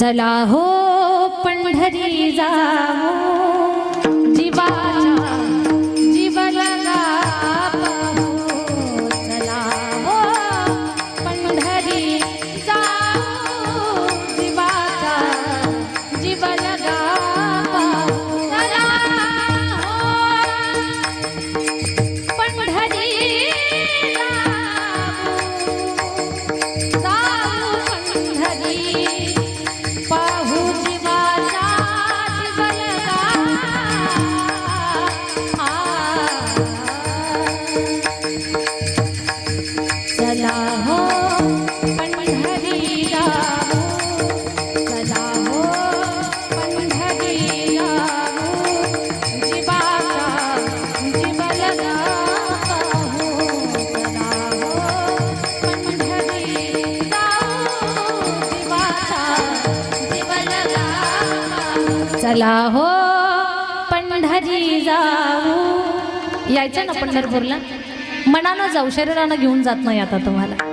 चला हो पंढरी जावो जीवाच्या जीवलगा पाहू। चला हो पंढरी जावो जीवाच्या जीवलगा पाहू। चला हो पंढरी चला हो पंढरी जावो, चला हो पंढरी जावो जीवाचा जीवलगा पाहू। चला हो पंढरी जावो जीवाचा जीवलगा पाहू। चला हो पंढरी जावो। यायचं ना पंढरपूरला? मनानं जाऊ, शरीरानं घेऊन जात नाही आता तुम्हाला।